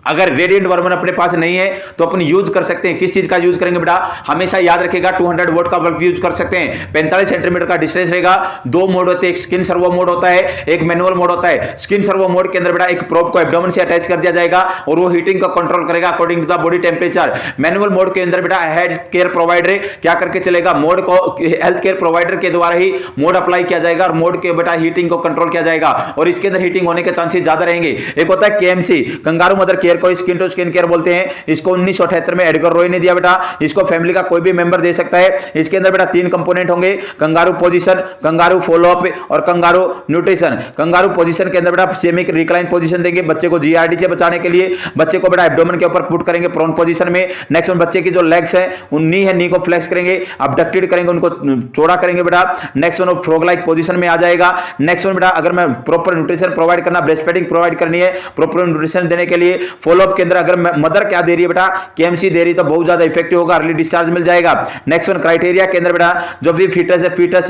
अगर रेडिएंट वर्मन अपने पास नहीं है तो अपन यूज कर सकते हैं। किस चीज का यूज करेंगे बेटा, हमेशा याद रखिएगा 200 वोल्ट का बल्ब यूज कर सकते हैं। 45 सेंटीमीटर का डिस्टेंस रहेगा। दो मोड होते हैं, एक स्किन सर्वो मोड होता है, एक मैनुअल मोड होता है। स्किन सर्वो मोड के अंदर बेटा एक प्रोब को एब्डोमेन से अटैच कर दिया जाएगा और वो हीटिंग को कंट्रोल करेगा according to the body temperature. Manual mode के अंदर बेटा हेल्थ केयर प्रोवाइडर क्या करके चलेगा, मोड को हेल्थ केयर प्रोवाइडर के द्वारा ही मोड अप्लाई किया जाएगा और मोड के बेटा हीटिंग को कंट्रोल किया जाएगा और इसके अंदर हीटिंग होने के चांसेस ज्यादा रहेंगे। एक होता है केएमसी, कंगारू मदर केयर को स्किन टू स्किन केयर बोलते हैं। इसको 1978 में एडगर रॉय ने दिया बेटा। इसको फैमिली का कोई भी मेंबर दे सकता है। इसके अंदर बेटा 3 कंपोनेंट होंगे, कंगारू पोजीशन, कंगारू फॉलोअप और कंगारू न्यूट्रिशन। कंगारू पोजीशन के अंदर बेटा सेमी रिक्लाइन पोजीशन देंगे बच्चे को जीआरडी से बचाने के लिए। बच्चे को बेटा एब्डोमेन के ऊपर पुट करेंगे प्रोन पोजीशन में। नेक्स्ट बच्चे की जो लेग्स है उन नी है, नी को फ्लेक्स करेंगे, अबडक्टेड करेंगे, उनको चौड़ा करेंगे बेटा। Next one frog like position में आ जाएगा। नेक्स्ट वन बेटा अगर मैं प्रॉपर न्यूट्रिशन प्रोवाइड करना, ब्रेस्ट फीडिंग प्रोवाइड करनी है, प्रॉपर न्यूट्रिशन देने के लिए फॉलोअप के अंदर अगर मदर क्या दे रही है बेटा, केएमसी दे रही तो बहुत ज्यादा इफेक्टिव होगा, अर्ली डिस्चार्ज मिल जाएगा। नेक्स्ट वन क्राइटेरिया के अंदर बेटा जो भी फीटस है, फीटस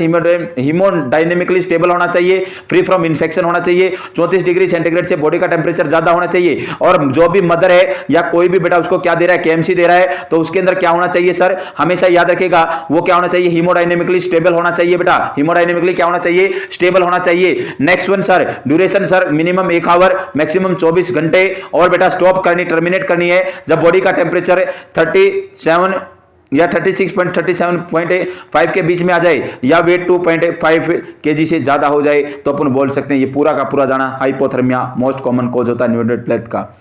हीमोडायनेमिकली स्टेबल होना चाहिए, फ्री फ्रॉम इंफेक्शन होना चाहिए, 34 डिग्री सेंटीग्रेड से बॉडी का टेम्परेचर ज्यादा होना चाहिए। और जो भी मदर है या कोई भी बेटा उसको क्या दे रहा है, केएमसी दे रहा है, तो उसके अंदर क्या होना चाहिए सर, हमेशा याद रखिएगा वो क्या होना चाहिए, हीमोडायनेमिकली स्टेबल होना चाहिए बेटा। हीमोडायनेमिकली क्या होना चाहिए, स्टेबल होना चाहिए। Next one sir duration sir minimum 1 hour, maximum 24 घंटे और बेटा स्टॉप करनी, टर्मिनेट करनी है जब बॉडी का टेम्परेचर 37 या 36.37.5 के बीच में आ जाए या वेट 2.5 kg से ज्यादा हो जाए तो अपन बोल सकते हैं ये पूरा का पूरा जाना हाइपोथर्मिया मोस्ट कॉमन कॉज होता है न्यूरोडेथ डेथ का।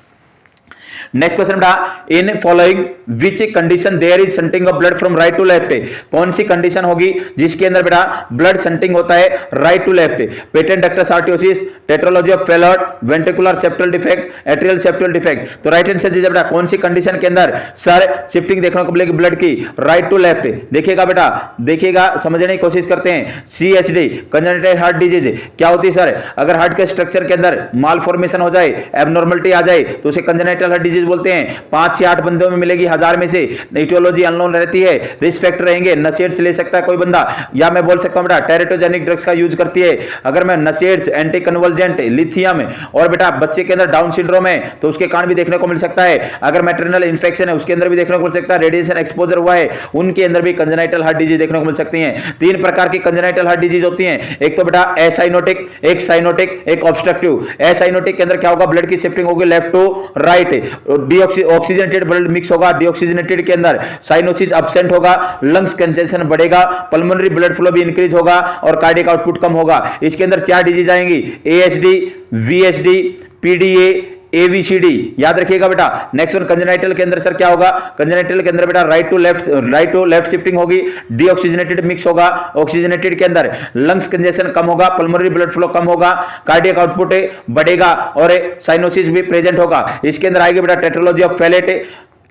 नेक्स्ट क्वेश्चन बेटा, in following which condition there is shunting of blood from right to left. कौन सी कंडीशन होगी जिसके अंदर बेटा ब्लड शंटिंग होता है right to left. Patent ductus arteriosus, tetralogy of Fallot, ventricular septal defect, atrial septal defect. तो राइट आंसर दीजिए बेटा कौन सी कंडीशन के अंदर सर शिफ्टिंग देखने को मिलेगी ब्लड की राइट टू लेफ्ट। देखिएगा बेटा, देखिएगा, समझने की कोशिश करते हैं। CHD कंजेनिटल हार्ट डिजीज क्या होती है सर, अगर हार्ट के स्ट्रक्चर के अंदर माल फॉर्मेशन हो जाए, एबनॉर्मलिटी आ जाए तो उसे कंजेनिटल हार्ट डिजीज बोलते हैं। 5 से 8 बंदों में मिलेगी 1000 में से। इटियोलॉजी अननोन रहती है, रिस्क फैक्टर रहेंगे, नशेड्स ले सकता है कोई बंदा, या मैं बोल सकता हूं बेटा टेरेटोजेनिक ड्रग्स का यूज करती है। अगर मैं नशेड्स, एंटी कन्वर्जेंट, लिथियम और बेटा बच्चे के अंदर डाउन सिंड्रोम है तो उसके कारण भी देखने को मिल सकता है। अगर मैटरनल इन्फेक्शन है उसके अंदर भी देखने को मिल सकता है। रेडिएशन एक्सपोजर हुआ है उनके अंदर भी कंजेनिटल हार्ट डिजीज देखने को मिल सकती है। 3 प्रकार की कंजेनिटल हार्ट डिजीज होती है। एक तो बेटा एसाइनोटिक, एक साइनोटिक, एक ऑब्स्ट्रक्टिव। एसाइनोटिक के अंदर क्या होगा, ब्लड की शिफ्टिंग होगी left to right, oxygenated blood mix होगा डीऑक्सीजनेटेड के अंदर, साइनोसिस एब्सेंट होगा, लंग्स कंजेशन बढ़ेगा, पल्मोनरी ब्लड फ्लो भी इंक्रीज होगा और कार्डियक आउटपुट कम होगा। इसके अंदर 4 डिजीज आएंगी, ASD, VSD, PDA, ABCD, याद रखिएगा बेटा। नेक्स्ट वन कंजेनाइटल के अंदर सर क्या होगा, कंजेनाइटल के अंदर बेटा राइट टू लेफ्ट शिफ्टिंग होगी, डीऑक्सीजनेटेड मिक्स होगा, ऑक्सीजनेटेड के अंदर लंग्स कंजेशन कम होगा, पल्मोनरी ब्लड फ्लो कम होगा, कार्डियक आउटपुट बढ़ेगा और साइनोसिस भी प्रेजेंट होगा। इसके अंदर आएगी बेटा tetralogy of Fallot,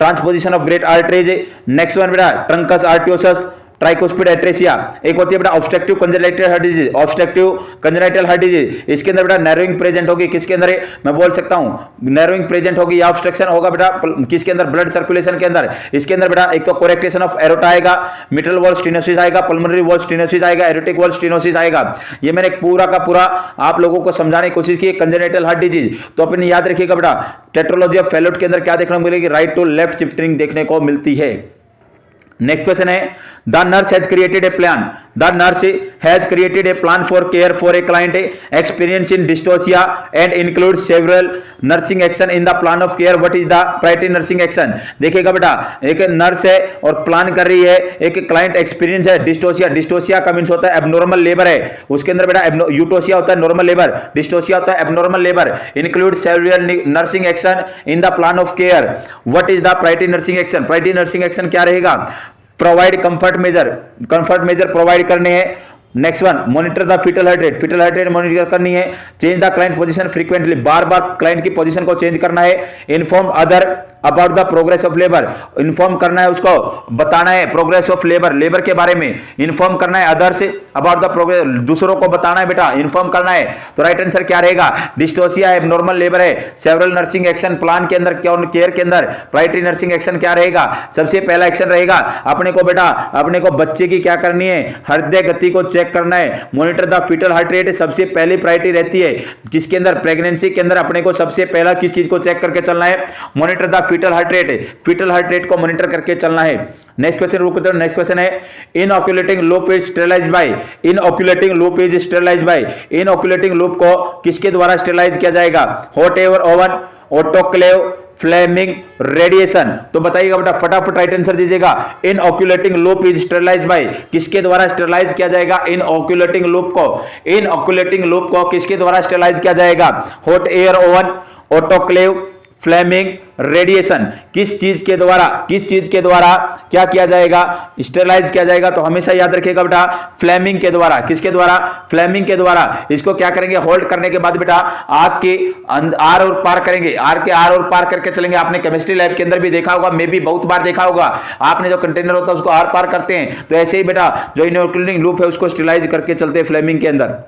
transposition of great arteries. Next one बेटा ट्रंकस आर्टियोसस, ट्राइकोस्पिड एट्रेसिया। एक होती है बेटा obstructive congenital heart disease, obstructive congenital heart disease. इसके अंदर बेटा नैरोइंग प्रेजेंट होगी, किसके अंदर है मैं बोल सकता हूं नैरोइंग प्रेजेंट होगी या ऑब्स्ट्रक्शन होगा बेटा किसके अंदर, ब्लड सर्कुलेशन के अंदर। इसके अंदर बेटा एक तो कोरेक्टेशन ऑफ एरोटा आएगा, मिटल वॉल स्टेनोसिस आएगा, पल्मोनरी वॉल स्टेनोसिस आएगा, एरोटिक वॉल स्टेनोसिस आएगा। ये मैंने पूरा का पूरा आप लोगों को समझाने की कोशिश की कंजेनिटल हार्ट डिजीज। तो अपने याद रखिएगा बेटा टेट्रोलॉजी ऑफ फेलोट के अंदर क्या देखने को मिलेगी, राइट टू लेफ्ट शिफ्टिंग देखने को मिलती है। नेक्स्ट क्वेश्चन है, the nurse has created a plan, the nurse has created a plan for care for a client experience in dystocia and includes several nursing action in the plan of care. What is the priority nursing action. देखिएगा बेटा एक नर्स है और प्लान कर रही है, एक क्लाइंट एक्सपीरियंस है डिस्टोसिया, डिस्टोसिया का मींस होता है एबनॉर्मल लेबर है, उसके अंदर बेटा यूटोसिया होता है नॉर्मल लेबर, डिस्टोसिया होता है abnormal labour, include several nursing action in the plan of care. What is the priority nursing action. Priority nursing action क्या रहेगा, प्रोवाइड कंफर्ट मेजर प्रोवाइड करने हैं। Next one monitor the foetal heart rate, foetal heart rate monitor करनी है। Change the client position frequently, बार बार क्लाइंट की पोजीशन को चेंज करना है। Inform other about the progress of labour, inform करना है, उसको बताना है प्रोग्रेस ऑफ लेबर, लेबर के बारे में इन्फॉर्म करना है। Other say about the progress, दूसरों को बताना है बेटा, इन्फॉर्म करना है। तो राइट आंसर क्या रहेगा, डिस्टोसिया है, नॉर्मल लेबर है। सेवरल नर्सिंग एक्शन प्लान के अंदर केयर के अंदर प्रायोरिटी नर्सिंग एक्शन क्या रहेगा, सबसे पहला एक्शन रहेगा अपने को बेटा, अपने को बच्चे की क्या करनी है, हृदय गति को चेक करना है। Monitor the foetal heart rate सबसे पहली प्रायोरिटी रहती है किसके अंदर, प्रेगनेंसी के अंदर अपने को सबसे पहला किस चीज को चेक करके चलना है, monitor the foetal heart rate, foetal heart rate को मॉनिटर करके चलना है। नेक्स्ट क्वेश्चन रुको, नेक्स्ट क्वेश्चन है inoculating loop is sterilised by, inoculating loop is sterilised by, inoculating loop को किसके द्वारा स्टेरिलाइज किया जाएगा, hot air oven, autoclave, flaming, radiation. तो बताइएगा बेटा, फटाफट राइट आंसर दीजिएगा। Inoculating loop is sterilised by, किसके द्वारा स्टेरिलाइज किया जाएगा इनऑक्यूलेटिंग लूप को, इनऑक्यूलेटिंग लूप को किसके द्वारा स्टेरिलाइज किया जाएगा, hot air oven, autoclave, flaming, radiation. किस चीज के द्वारा, किस चीज के द्वारा क्या किया जाएगा, स्टेरिलाइज किया जाएगा। तो हमेशा याद रखिएगा बेटा, फ्लेमिंग के द्वारा, किसके द्वारा, फ्लेमिंग के द्वारा। इसको क्या करेंगे, होल्ड करने के बाद बेटा आग के आर और पार करेंगे, आर के आर और पार करके चलेंगे। आपने केमिस्ट्री लैब के अंदर भी देखा होगा, मे भी बहुत बार देखा होगा, आपने जो कंटेनर होता है उसको आर पार करते हैं। तो ऐसे ही बेटा जो इनऑक्यूलेटिंग लूप है उसको स्टेरिलाइज करके चलते हैं फ्लेमिंग के अंदर।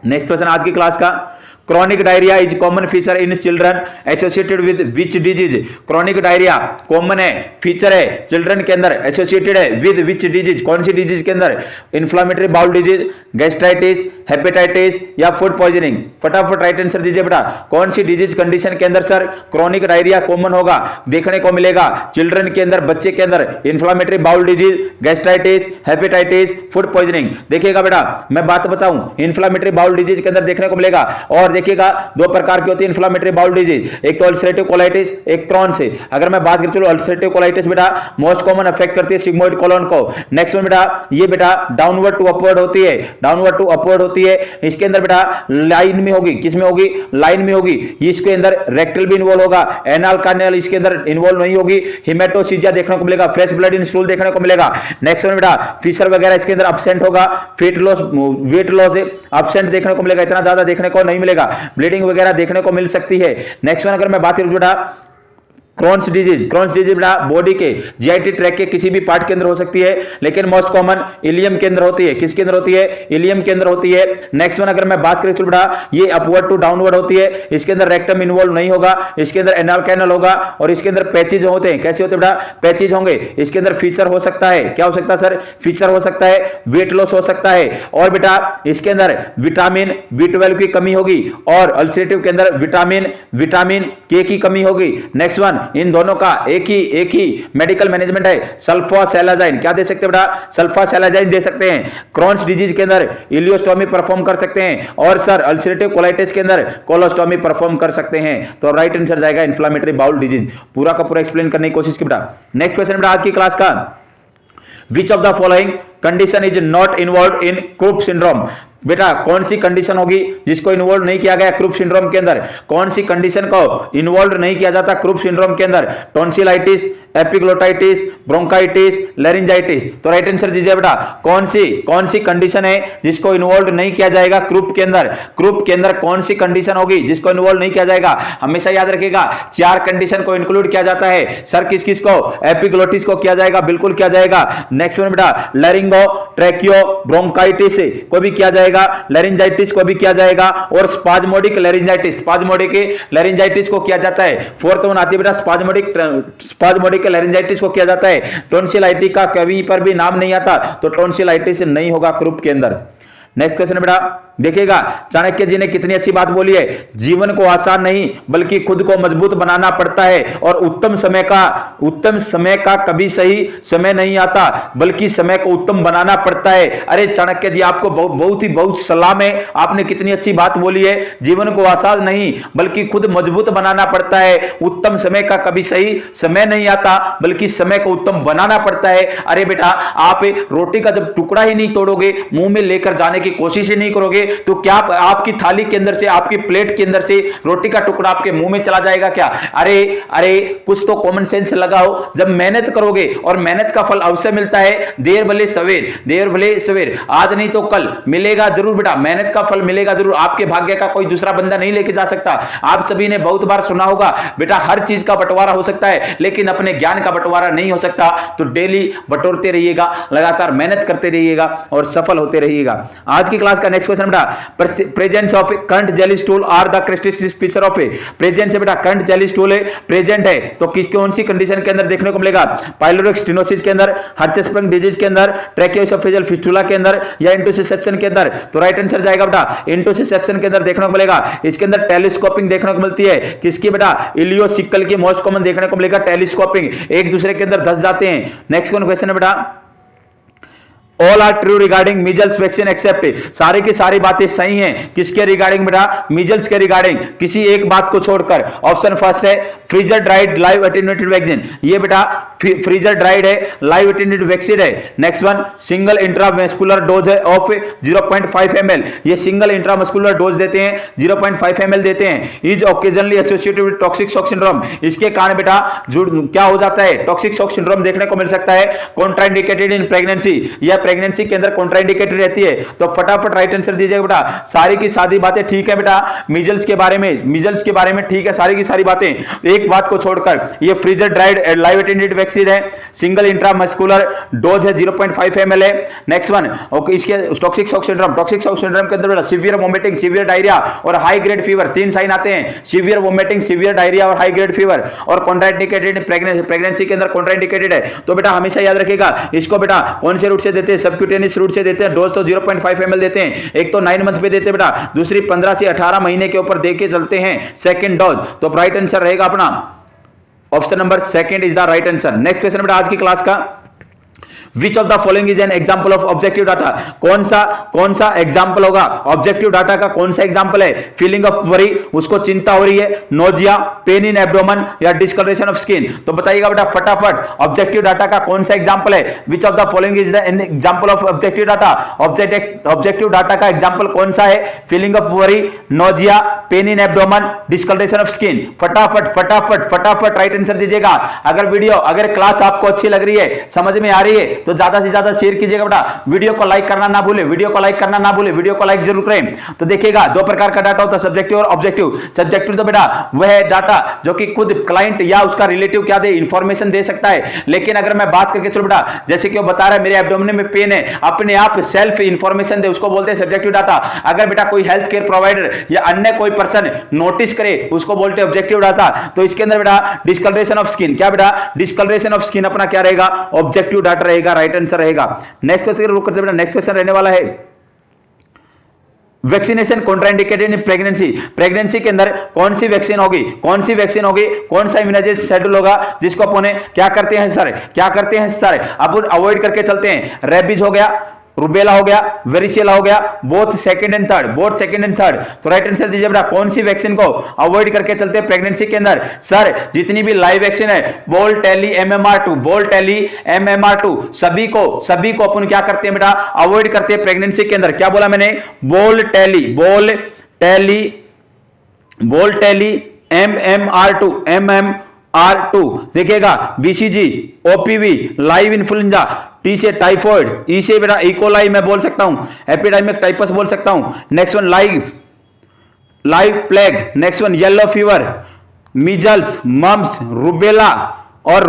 नेक्स्ट क्वेश्चन आज की क्लास का, chronic diarrhoea is common feature in children associated with which disease. Chronic diarrhoea common है, फीचर है चिल्ड्रन के अंदर, एसोसिएटेड है विद विच डिजीज, कौन सी डिजीज के अंदर, inflammatory bowel disease, gastritis, hepatitis या फूड पॉइजनिंग। फटाफट राइट आंसर दीजिए बेटा, कौन सी डिजीज कंडीशन के अंदर सर क्रोनिक डायरिया कॉमन होगा, देखने को मिलेगा चिल्ड्रन के अंदर, बच्चे के अंदर, inflammatory bowel disease, gastritis, hepatitis, food poisoning. देखिएगा बेटा मैं बात बताऊं, इन्फ्लामेटरी बाउल डिजीज के अंदर देखने को मिलेगा। और देखिएगा दो प्रकार की होती है इन्फ्लामेटरी बाउल डिजीज, एक तो अल्सरेटिव कोलाइटिस, एक क्रॉन से। अगर मैं बात करूं, चलो अल्सरेटिव कोलाइटिस बेटा मोस्ट कॉमन अफेक्ट करती है सिग्मोइड कोलन को। नेक्स्ट में बेटा ये बेटा डाउनवर्ड टू अपवर्ड होती है, डाउनवर्ड टू अपवर्ड होती है। इसके अंदर बेटा लाइन में होगी, किस में होगी, लाइन में होगी। इसके अंदर रेक्टल भी इन्वॉल्व होगा, एनाल कैनाल इसके अंदर इन्वॉल्व नहीं होगी। हिमेटोसीजिया देखने को मिलेगा, फ्रेश ब्लड इन स्टूल देखने को मिलेगा। नेक्स्ट में बेटा फिशर वगैरह इसके अंदर एब्सेंट होगा, वेट लॉस एब्सेंट देखने को मिलेगा, इतना ज्यादा देखने को नहीं मिलेगा। ब्लीडिंग वगैरह देखने को मिल सकती है। नेक्स्ट वन अगर मैं बात करूं बेटा क्रॉन्स डिजीज, क्रॉन्स डिजीज बेटा बॉडी के जीआईटी ट्रैक के किसी भी पार्ट के अंदर हो सकती है, लेकिन मोस्ट कॉमन इलियम के अंदर होती है। किसके अंदर होती है, इलियम के अंदर होती है। नेक्स्ट वन अगर मैं बात करूं तो बेटा ये अपवर्ड टू डाउनवर्ड होती है, इसके अंदर रेक्टम इन्वॉल्व नहीं होगा, इसके अंदर एनाल कैनल होगा और इसके अंदर पैचेज होते हैं। कैसे होते हैं बेटा, पैचेज होंगे। इसके अंदर फीचर हो सकता है, क्या हो सकता है सर, फीचर हो सकता है, वेट लॉस हो सकता है। और बेटा इसके अंदर विटामिन B12 की कमी होगी और अल्सरेटिव के अंदर विटामिन के की कमी होगी। नेक्स्ट वन इन दोनों का एक ही मेडिकल मैनेजमेंट है, सल्फासेलाजाइन। क्या दे सकते हैं बेटा, सल्फासेलाजाइन दे सकते हैं। क्रॉन्स डिजीज के अंदर इलियोस्टोमी परफॉर्म कर सकते हैं और सर अल्सरेटिव कोलाइटिस के अंदर कोलोस्टोमी परफॉर्म कर सकते हैं। तो राइट आंसर जाएगा इन्फ्लामेटरी बाउल डिजीज। पूरा का पूरा एक्सप्लेन करने की कोशिश की बेटा। नेक्स्ट क्वेश्चन बेटा आज की क्लास का, which of the following condition is not involve in croup syndrome. बेटा कौन सी कंडीशन होगी जिसको इन्वॉल्व नहीं किया गया क्रूप सिंड्रोम के अंदर, कौन सी कंडीशन को इन्वॉल्व नहीं किया जाता क्रूप सिंड्रोम के अंदर, टॉन्सिलाइटिस, एपिग्लोटाइटिस, ब्रोंकाइटिस, लैरिंजाइटिस। तो राइट आंसर दीजिए बेटा, कौन सी कंडीशन है जिसको इन्वॉल्व नहीं किया जाएगा क्रूप के अंदर, क्रूप के अंदर कौन सी कंडीशन होगी जिसको इन्वॉल्व नहीं किया जाएगा। हमेशा याद रखिएगा 4 कंडीशन को इंक्लूड किया जाता है सर, किस किस को, एपिग्लोटिस को किया जाएगा, बिल्कुल किया जाएगा। नेक्स्ट वन बेटा लैरिंगो, ट्रैकियो, ब्रोंकाइटिस को भी किया जाएगा, लैरिंजाइटिस को भी किया जाएगा और स्पाज्मोडिक लैरिंजाइटिस, स्पाज्मोडिक लैरिंजाइटिस को किया जाता है। फोर्थ वन आती है बेटा स्पाज्मोडिक लैरिंजाइटिस को किया जाता है। टॉन्सिलाइटिस का कभी पर भी नाम नहीं आता, तो टॉन्सिलाइटिस नहीं होगा क्रूप के अंदर। नेक्स्ट क्वेश्चन बेटा देखिएगा, चाणक्य जी ने कितनी अच्छी बात बोली है, जीवन को आसान नहीं बल्कि खुद को मजबूत बनाना पड़ता है और उत्तम समय का कभी सही समय नहीं आता बल्कि समय को उत्तम बनाना पड़ता है। अरे चाणक्य जी आपको बहुत सलाम है, आपने कितनी अच्छी बात बोली है, जीवन को आसान नहीं बल्कि खुद मजबूत बनाना पड़ता है, उत्तम समय का कभी सही समय नहीं आता बल्कि समय को उत्तम बनाना पड़ता है। अरे बेटा आप रोटी का जब टुकड़ा ही नहीं तोड़ोगे, मुंह में लेकर जाने की कोशिश ही नहीं करोगे, तो क्या आपकी थाली के अंदर से, आपकी प्लेट के अंदर से रोटी का टुकड़ा आपके मुंह में चला जाएगा क्या? अरे कुछ तो कॉमन सेंस लगाओ। जब मेहनत करोगे और मेहनत का फल अवश्य मिलता है, देर भले सवेर, आज नहीं तो कल मिलेगा जरूर बेटा, मेहनत का फल मिलेगा जरूर। आपके भाग्य का कोई दूसरा बंदा नहीं लेके जा सकता। आप सभी ने बहुत बार सुना होगा बेटा, हर चीज का बंटवारा हो सकता है लेकिन अपने ज्ञान का बंटवारा नहीं हो सकता। तो डेली बटोरते रहिएगा, लगातार मेहनत करते रहिएगा और सफल होते रहिएगा। आज की क्लास का नेक्स्ट क्वेश्चन बेटा presence of currant jelly stool are the characteristic feature of a presence है बेटा करंट जेली स्टूल है प्रेजेंट है तो कौन सी कंडीशन के अंदर देखने को मिलेगा पाइलोरिक स्टेनोसिस के अंदर, हर्ट्ज-स्प्रिंग डिजीज के अंदर, ट्रैकियोएसोफेजियल फिस्टुला के अंदर या इंटुसिसेप्शन के अंदर। तो राइट आंसर जाएगा बेटा इंटुसिसेप्शन के अंदर देखने को मिलेगा। इसके अंदर टेलीस्कोपिंग देखने को मिलती है किसकी बेटा इलियोसिकल की मोस्ट कॉमन देखने को मिलेगा टेलीस्कोपिंग, एक दूसरे के अंदर धस जाते हैं। नेक्स्ट क्वेश्चन है बेटा all are true regarding measles vaccine except सारी की सारी बातें सही हैं किसके रिगार्डिंग बेटा मीजल्स के रिगार्डिंग किसी एक बात को छोड़कर। ऑप्शन फर्स्ट है freezer dried live attenuated vaccine, ये बेटा फ्रीजर ड्राइड है लाइव एटेन्यूएटेड वैक्सीन है। Next one single intramuscular dose है ऑफ 0.5 ml, ये सिंगल इंट्रामस्कुलर डोज देते हैं 0.5 ml देते हैं। Is occasionally associated with toxic shock syndrome, इसके कारण बेटा क्या हो जाता है टॉक्सिक शॉक सिंड्रोम देखने को मिल सकता है। कॉन्ट्राइंडिकेटेड इन प्रेगनेंसी या प्रेगनेंसी के अंदर कॉन्ट्राइंडिकेटेड रहती है। तो फटाफट राइट आंसर दीजिएगा बेटा। सारी की सारी बातें ठीक है बेटा मीजल्स के बारे में ठीक है सारी की सारी बातें, एक बात को छोड़कर। ये freezer dried live attenuated vaccine है, सिंगल इंट्रामस्कुलर डोज है 0.5 ml है। नेक्स्ट वन ओके इसके टॉक्सिक शॉक सिंड्रोम के अंदर बेटा सीवियर वोमिटिंग, सीवियर डायरिया और हाई ग्रेड फीवर, तीन साइन आते हैं सीवियर वोमिटिंग, सीवियर डायरिया और हाई ग्रेड फीवर। और कॉन्ट्राइंडिकेटेड प्रेगनेंसी के अंदर कॉन्ट्राइंडिकेटेड है। तो बेटा हमेशा याद रखिएगा इसको बेटा कौन से रूट से देते हैं सबक्यूटेनियस रूट से देते हैं। डोज तो 0.5 ml देते हैं, एक तो 9 मंथ पे देते हैं बेटा, दूसरी 15 से 18 महीने के ऊपर देके चलते हैं सेकंड डोज। तो राइट आंसर रहेगा अपना option number second is the right answer. Next question बेटा आज की क्लास का Which of the following is an example of objective data? कौन सा एग्जाम्पल होगा ऑब्जेक्टिव डाटा का, कौन सा एग्जाम्पल है। फीलिंग ऑफ वरी, उसको चिंता हो रही है, नोजिया, पेन इन एब्डोमेन या डिस्कलरेशन ऑफ स्किन। तो बताइएगा बेटा फटाफट ऑब्जेक्टिव डाटा का कौन सा एग्जाम्पल है। Which of the following is the example of objective data? Objective data का एग्जाम्पल कौन सा है। Feeling of worry, nausea, pain in abdomen, discoloration of skin. फटाफट राइट आंसर दीजिएगा। अगर क्लास आपको अच्छी लग रही है, समझ में आ रही है तो ज्यादा से ज्यादा शेयर कीजिएगा बेटा। वीडियो को लाइक करना ना भूले, वीडियो को लाइक जरूर करें। तो देखिएगा दो प्रकार का डाटा होता है सब्जेक्टिव और ऑब्जेक्टिव। सब्जेक्टिव तो बेटा वह डाटा जो कि खुद क्लाइंट या उसका रिलेटिव क्या दे इंफॉर्मेशन दे सकता है। लेकिन अगर मैं बात करके चलो बेटा जैसे कि वो बता रहा है मेरे एब्डोमेन में पेन है, अपने आप सेल्फ इंफॉर्मेशन दे, उसको बोलते हैं सब्जेक्टिव डाटा। अगर बेटा कोई हेल्थ केयर प्रोवाइडर या अन्य कोई पर्सन नोटिस करे उसको बोलते हैं ऑब्जेक्टिव डाटा। तो इसके अंदर बेटा डिस्कलरेशन ऑफ स्किन, क्या बेटा डिस्कलरेशन ऑफ स्किन अपना क्या रहेगा ऑब्जेक्टिव डाटा रहेगा, राइट आंसर रहेगा। नेक्स्ट क्वेश्चन रुक करते बेटा, नेक्स्ट क्वेश्चन रहने वाला है वैक्सीनेशन कॉन्ट्राइंडिकेटेड इन प्रेगनेंसी के अंदर कौन सी वैक्सीन होगी, कौन सा इम्यूनाइजेशन शेड्यूल होगा जिसको अपन क्या करते हैं सर अब अवॉइड करके चलते हैं। रेबीज हो गया, रूबेला हो गया, वेरिसेला हो गया, बोथ सेकंड एंड थर्ड। तो राइट आंसर दीजिए बेटा कौन सी वैक्सीन को अवॉइड करके चलते हैं प्रेगनेंसी के अंदर। सर जितनी भी लाइव वैक्सीन है बोल टेली MMR2 सभी को अपन क्या करते हैं बेटा अवॉइड करते हैं प्रेगनेंसी के अंदर। क्या बोला मैंने बोल टेली MMR2 देखिएगा। BCG, OPV, live influenza, T से टाइफॉइड, ई से बेटा इकोलाई मैं बोल सकता हूं, एपिडेमिक टाइपस बोल सकता हूं। Next one live plague, next one yellow fever, measles, mumps, rubella और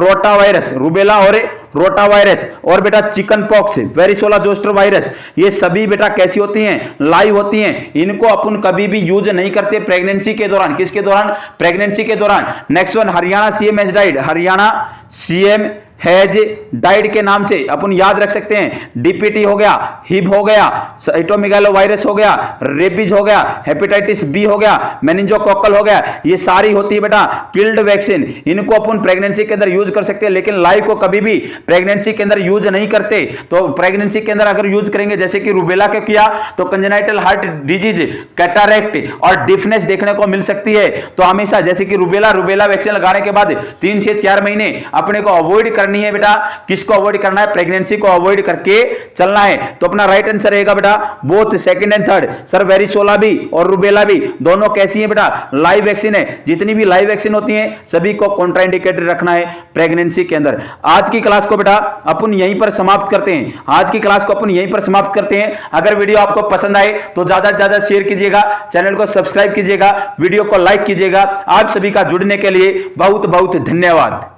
रोटावायरस और बेटा chicken pox, varicella zoster virus, ये सभी बेटा कैसी होती हैं लाइव होती हैं। इनको अपन कभी भी यूज नहीं करते प्रेगनेंसी के दौरान। किसके दौरान प्रेगनेंसी के दौरान। Next one Haryana CM has died के नाम से अपन याद रख सकते हैं। डीपीटी हो गया, हिब हो गया, साइटोमेगालो वायरस हो गया, रेबीज हो गया, हेपेटाइटिस बी हो गया, मेनिंजोकोकल हो गया, ये सारी होती है बेटा किल्ड वैक्सीन। इनको अपन प्रेगनेंसी के अंदर यूज कर सकते हैं लेकिन लाइव को कभी भी प्रेगनेंसी के अंदर यूज नहीं करते। तो प्रेगनेंसी के अंदर अगर यूज करेंगे जैसे कि रूबेला के किया तो कंजेनाइटल हार्ट डिजीज, कैटारेक्ट और डिफनेस देखने को मिल सकती है। तो हमेशा जैसे कि रूबेला वैक्सीन लगाने के बाद 3 से 4 महीने अपने को अवॉइड करनी है बेटा। किसको अवॉइड करना है प्रेगनेंसी को अवॉइड करके चलना है। तो अपना राइट आंसर रहेगा बेटा both second and third. Sir varicella भी और रूबेला भी दोनों कैसी है बेटा लाइव वैक्सीन है। जितनी भी लाइव वैक्सीन होती है सभी को कॉन्ट्राइंडिकेटेड रखना है प्रेगनेंसी के अंदर। आज की क्लास को बेटा अपन यहीं पर समाप्त करते हैं। अगर वीडियो आपको पसंद आए तो ज्यादा से ज्यादा शेयर कीजिएगा, चैनल को सब्सक्राइब कीजिएगा, वीडियो को लाइक कीजिएगा। आप सभी का जुड़ने के लिए बहुत बहुत धन्यवाद।